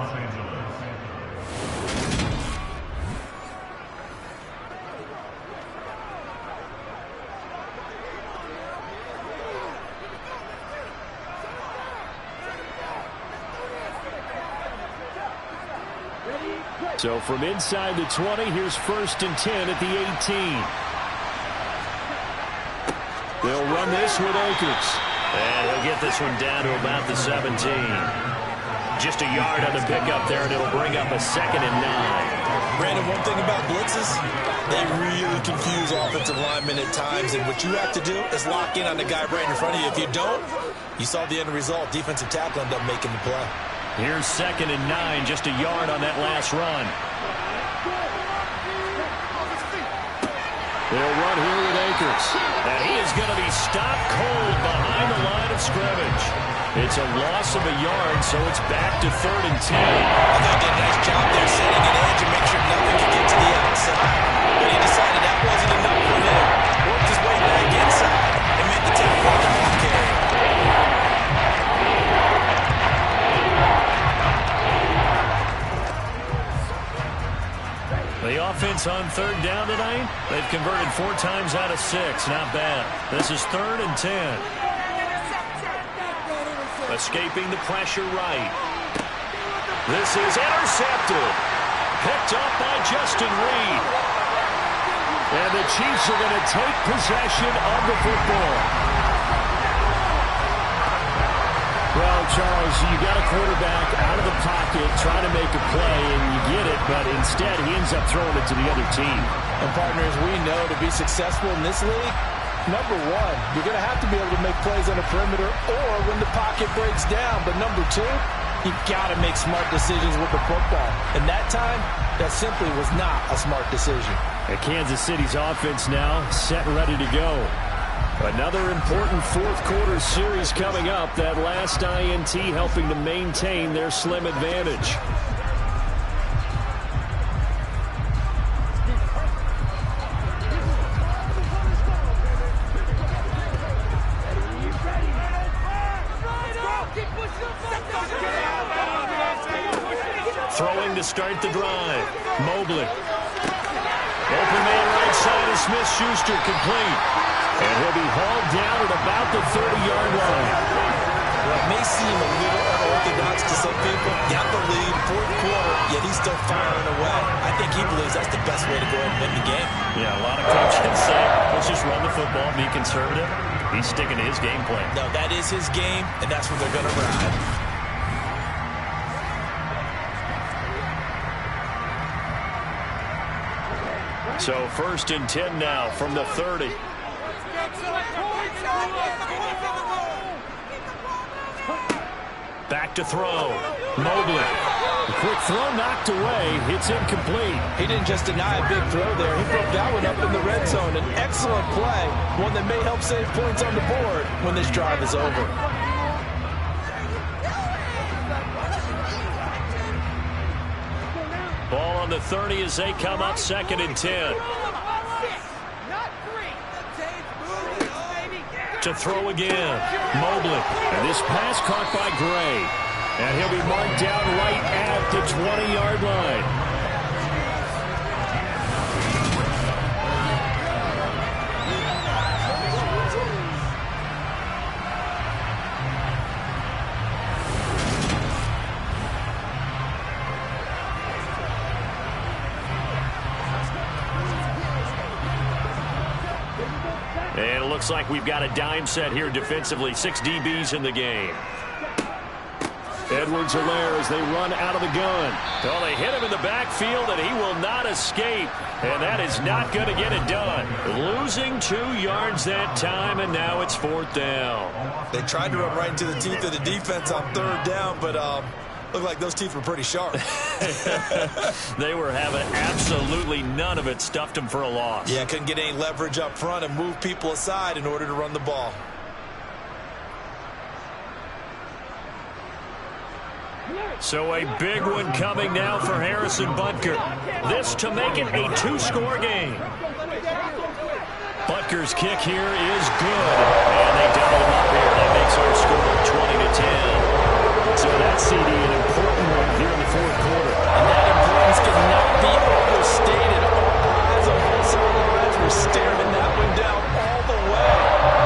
S2: So from inside the 20, here's 1st and 10 at the 18. They'll run this with Akers. And he'll get this one down to about the 17. Just a yard on the pickup there, and it'll bring up a 2nd and 9.
S3: Brandon, one thing about blitzes, they really confuse offensive linemen at times, and what you have to do is lock in on the guy right in front of you. If you don't, you saw the end result. Defensive tackle ended up making the play.
S2: Here's 2nd and 9, just a yard on that last run. They'll run here with Akers. And he is going to be stopped cold behind the line of scrimmage. It's a loss of a yard, so it's back to 3rd and 10.
S4: They did a nice job there setting an edge and make sure nothing could get to the outside. But he decided that wasn't enough for him. Worked his way back inside and made the tackle on the ball carry.
S2: The offense on 3rd down tonight, they've converted 4 times out of 6. Not bad. This is 3rd and 10. Escaping the pressure right. This is intercepted. Picked up by Justin Reed. And the Chiefs are going to take possession of the football. Well, Charles, you got a quarterback out of the pocket trying to make a play, and you get it, but instead he ends up throwing it to the other team.
S3: And partners, we know to be successful in this league, number one, you're going to have to be able to make plays on the perimeter or when the pocket breaks down. But number two, you've got to make smart decisions with the football. And that time, that simply was not a smart decision.
S2: And Kansas City's offense now set and ready to go. Another important 4th quarter series coming up. That last INT helping to maintain their slim advantage. Throwing to start the drive. Mobley. Open man right side of Smith-Schuster complete. And he'll be hauled down at about the 30-yard line.
S3: Well, it may seem a little unorthodox to some people. Got the lead, 4th quarter, yet he's still firing away. I think he believes that's the best way to go ahead and win the game.
S2: Yeah, a lot of coaches say, let's just run the football, be conservative. He's sticking to his game plan.
S3: No, that is his game, and that's what they're going to ride.
S2: So 1st and 10 now from the 30. Back to throw. Mobley. The quick throw knocked away. It's incomplete.
S3: He didn't just deny a big throw there. He broke that one up in the red zone. An excellent play. One that may help save points on the board when this drive is over.
S2: Ball on the 30 as they come up 2nd and 10. To throw again. Mobley. And this pass caught by Gray. And he'll be marked down right at the 20-yard line. And it looks like we've got a dime set here defensively. 6 DBs in the game. Edwards-Helaire as they run out of the gun. Well, they hit him in the backfield, and he will not escape. And that is not going to get it done. Losing 2 yards that time, and now it's 4th down.
S4: They tried to run right into the teeth of the defense on 3rd down, but looked like those teeth were pretty sharp.
S2: They were having absolutely none of it. Stuffed them for a loss.
S4: Yeah, couldn't get any leverage up front and move people aside in order to run the ball.
S2: So a big one coming now for Harrison Butker. This to make it a 2-score game. Butker's kick here is good. And they double him up here. That makes our score 20-10. So that's CD an important one here in the 4th quarter.
S3: And that importance cannot be overstated. All eyes on both sidelines were staring that one down all the way.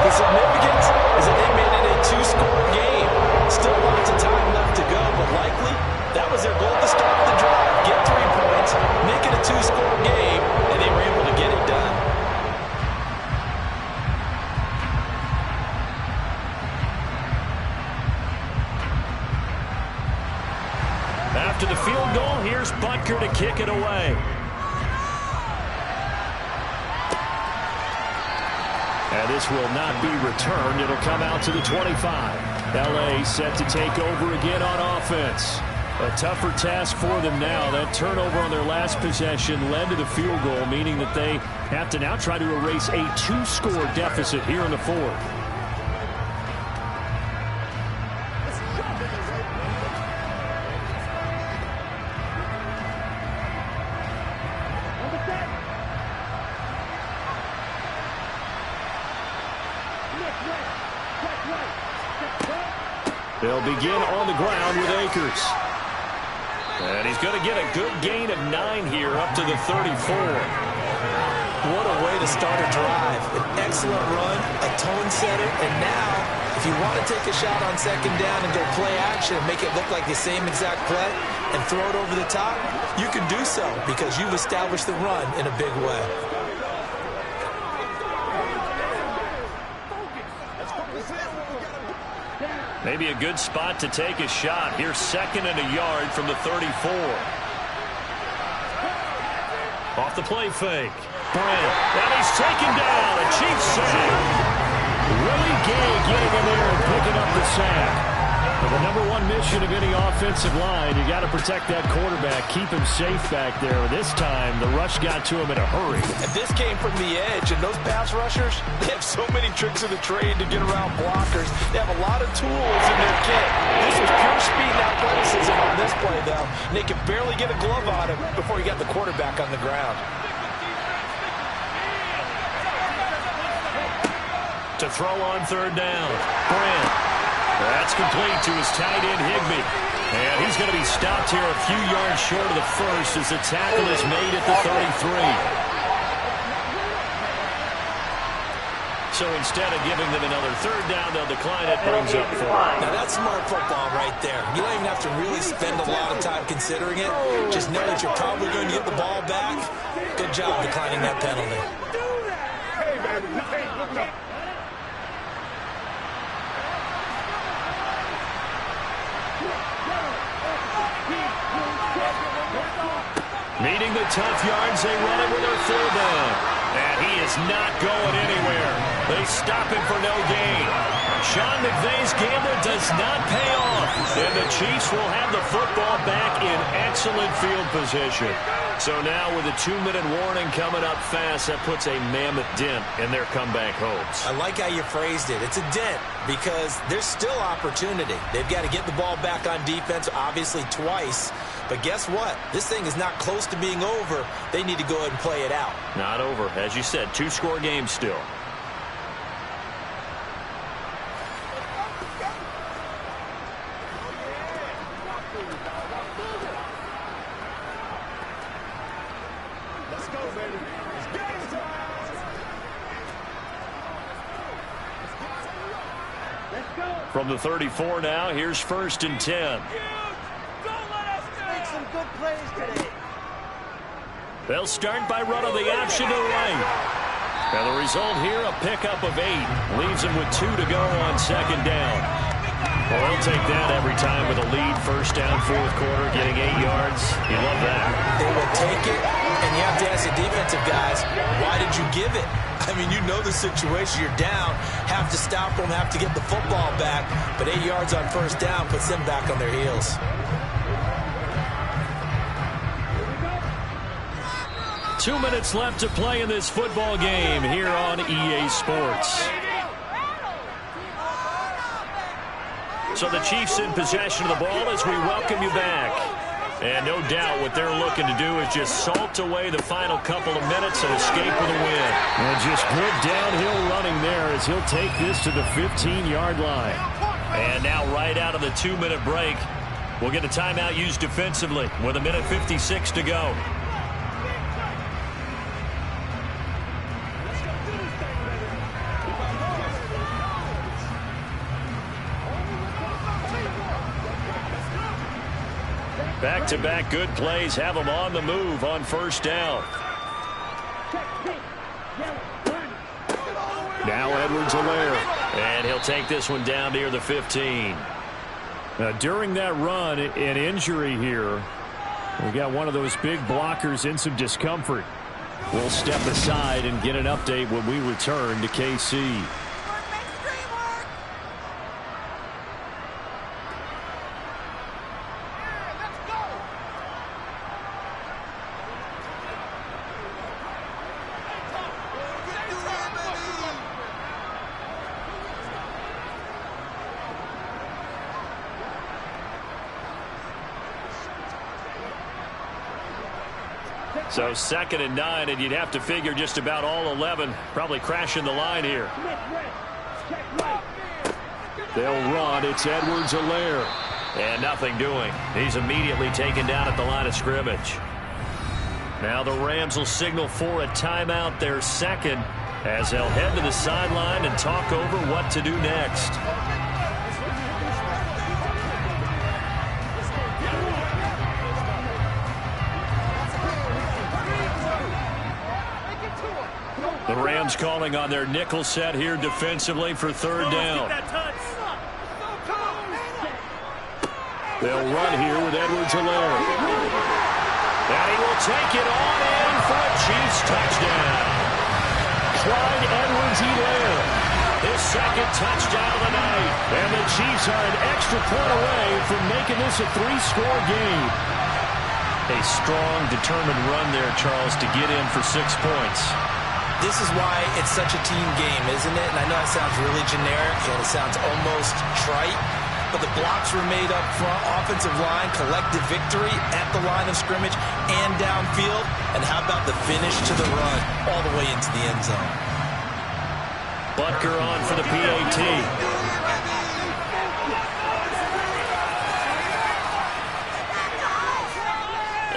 S3: The significance is that they made it a 2-score game. Still lots of time left to go, but likely that was their goal to start the drive. Get 3 points, make it a 2-score game, and they were able to get it done.
S2: After the field goal, here's Butker to kick it away. And this will not be returned. It'll come out to the 25. LA set to take over again on offense. A tougher task for them now. That turnover on their last possession led to the field goal, meaning that they have to now try to erase a 2-score deficit here in the fourth. They'll begin on the ground with Akers. And he's going to get a good gain of 9 here up to the 34.
S3: What a way to start a drive. An excellent run, a tone setter, and now if you want to take a shot on second down and go play action and make it look like the same exact play and throw it over the top, you can do so because you've established the run in a big way.
S2: Maybe a good spot to take a shot. Here's 2nd and a yard from the 34. Off the play fake. Brent. And he's taken down. A Chiefs sack. Willie Gay getting in there and picking up the sack. Well, the number one mission of any offensive line, you got to protect that quarterback, keep him safe back there. This time, the rush got to him in a hurry.
S3: And this came from the edge, and those pass rushers, they have so many tricks of the trade to get around blockers. They have a lot of tools in their kit. This was pure speed and athleticism on this play, though. And they could barely get a glove on him before he got the quarterback on the ground.
S2: To throw on 3rd down. Brent. That's complete to his tight end, Higbee. And he's going to be stopped here a few yards short of the first as the tackle is made at the 33. So instead of giving them another 3rd down, they'll decline it, brings up 4.
S3: Now that's smart football right there. You don't even have to really spend a lot of time considering it. Just know that you're probably going to get the ball back. Good job declining that penalty.
S7: Hey, baby, hey, look up.
S2: Meeting the tough yards, they run it with their 4th down. And he is not going anywhere. They stop him for no gain. Sean McVay's gamble does not pay off. And the Chiefs will have the football back in excellent field position. So now with a 2-minute warning coming up fast, that puts a mammoth dent in their comeback hopes.
S3: I like how you phrased it. It's a dent because there's still opportunity. They've got to get the ball back on defense, obviously twice. But guess what? This thing is not close to being over. They need to go ahead and play it out.
S2: Not over. As you said, 2-score game still.
S7: Let's go, baby. It's game time. Let's go.
S2: From the 34 now, here's 1st and 10.
S7: Make some good plays today.
S2: They'll start by running the option to the right. And the result here, a pickup of 8. Leaves them with 2 to go on 2nd down. Well, they'll take that every time with a lead. 1st down, 4th quarter, getting 8 yards. You love that.
S3: They will take it, and you have to ask the defensive guys, why did you give it? I mean, you know the situation. You're down, have to stop them, have to get the football back. But 8 yards on 1st down puts them back on their heels.
S2: Two minutes left to play in this football game here on EA Sports. So the Chiefs in possession of the ball as we welcome you back. And no doubt what they're looking to do is just salt away the final couple of minutes and escape with a win. And just good downhill running there as he'll take this to the 15-yard line. And now right out of the 2-minute break, we'll get a timeout used defensively with 1:56 to go. Back-to-back good plays have them on the move on 1st down. Now Edwards-Helaire. And he'll take this one down near the 15. During that run, an injury here. We got one of those big blockers in some discomfort. We'll step aside and get an update when we return to KC. So 2nd and 9, and you'd have to figure just about all 11 probably crashing the line here. They'll run. It's Edwards-Helaire. And nothing doing. He's immediately taken down at the line of scrimmage. Now the Rams will signal for a timeout, their second, as they'll head to the sideline and talk over what to do next. The Rams calling on their nickel set here defensively for 3rd down. They'll run here with Edwards-Helaire. And he will take it on in for a Chiefs touchdown. Clyde Edwards-Helaire, his 2nd touchdown of the night. And the Chiefs are an extra point away from making this a 3-score game. A strong, determined run there, Charles, to get in for 6 points.
S3: This is why it's such a team game, isn't it? And I know it sounds really generic and it sounds almost trite, but the blocks were made up front, offensive line, collective victory at the line of scrimmage and downfield. And how about the finish to the run all the way into the end zone?
S2: Butker on for the PAT.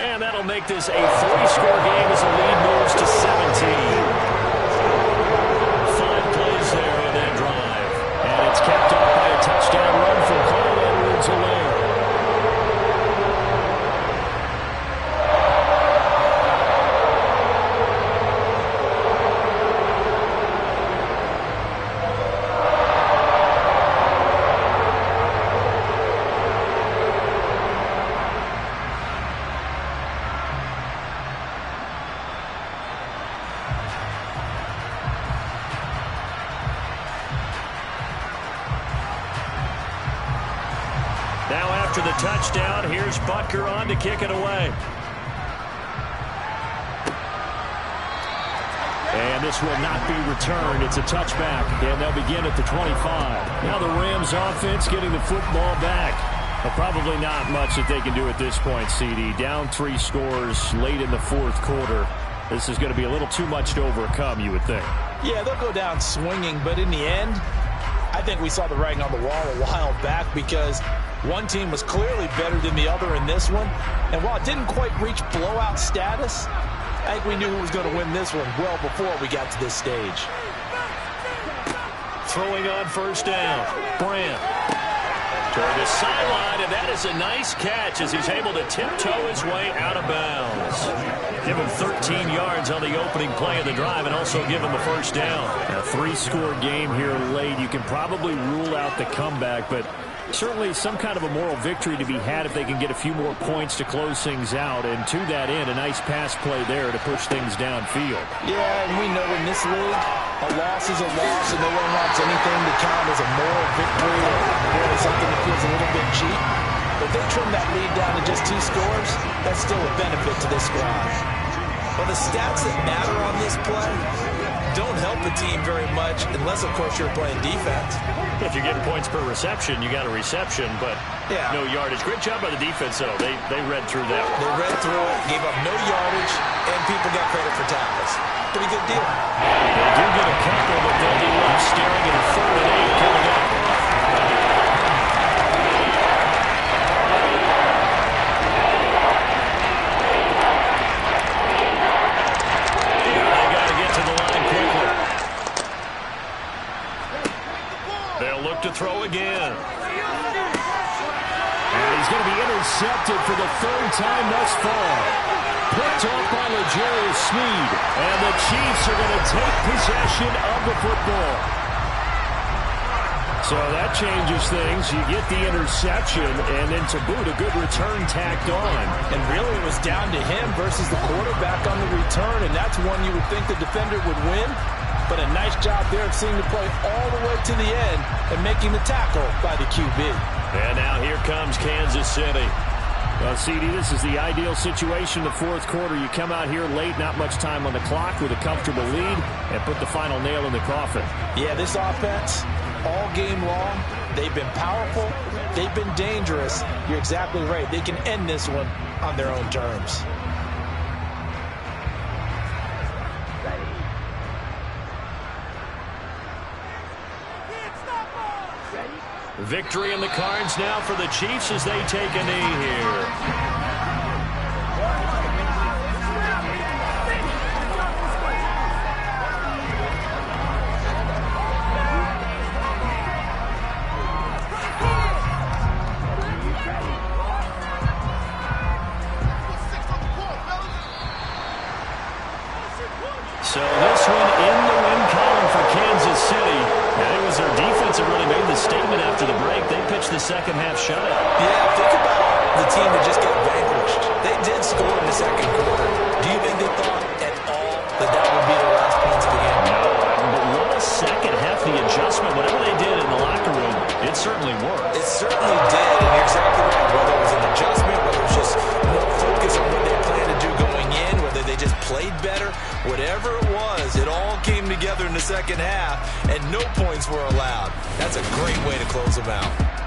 S2: And that'll make this a 3-score game as the lead moves to 17. 5 plays there on that drive. And it's capped off by a touchdown run from Clyde Edwards-Helaire. Now after the touchdown, here's Butker on to kick it away. And this will not be returned. It's a touchback, and they'll begin at the 25. Now the Rams offense getting the football back. But probably not much that they can do at this point, CD. Down 3 scores late in the 4th quarter. This is going to be a little too much to overcome, you would think.
S3: Yeah, they'll go down swinging, but in the end, I think we saw the writing on the wall a while back because one team was clearly better than the other in this one. And while it didn't quite reach blowout status, I think we knew who was going to win this one well before we got to this stage.
S2: Throwing on 1st down. Brandt toward the sideline, and that is a nice catch as he's able to tiptoe his way out of bounds. Give him 13 yards on the opening play of the drive and also give him a 1st down. A 3-score game here late. You can probably rule out the comeback, but certainly some kind of a moral victory to be had if they can get a few more points to close things out. And to that end, a nice pass play there to push things downfield.
S3: Yeah, and we know in this league, a loss is a loss, and no one wants anything to count as a moral victory or something that feels a little bit cheap. But if they trim that lead down to just 2 scores, that's still a benefit to this squad. Well, the stats that matter on this play don't help the team very much unless, of course, you're playing defense.
S2: If you're getting points per reception, you got a reception, but no yardage. Great job by the defense, though. They read through that.
S3: They read through it, gave up no yardage, and people got credit for tackles. Pretty good deal.
S2: They do get a couple, but they'll be left staring at a 3rd and 8 coming up. To throw again. And he's going to be intercepted for the 3rd time thus far. Picked off by L'Jarius Sneed. And the Chiefs are going to take possession of the football. So that changes things. You get the interception, and then to boot, a good return tacked on.
S3: And really it was down to him versus the quarterback on the return, and that's one you would think the defender would win. But a nice job there of seeing the play all the way to the end and making the tackle by the QB.
S2: And now here comes Kansas City. Well, CD, this is the ideal situation in the 4th quarter. You come out here late, not much time on the clock with a comfortable lead, and put the final nail in the coffin.
S3: Yeah, this offense, all game long, they've been powerful, they've been dangerous. You're exactly right. They can end this one on their own terms.
S2: Victory in the cards now for the Chiefs as they take a knee here. So this one in the win column for Kansas City. And it was their defense that really made the statement after the break. They pitched the second half shutout.
S3: Yeah, think about the team that just got vanquished. They did score in the second quarter. Do you think they thought at all that that would be their last points of the game?
S2: No, but what a second half. The adjustment, whatever they did in the locker room, it certainly worked.
S3: It certainly did, and you're exactly right. Whether it was an adjustment, whether it was just more focus on what they planned to do going in, whether they just played better, whatever it was, it all came together in the second half, and no points were allowed. That's a great way to close them out.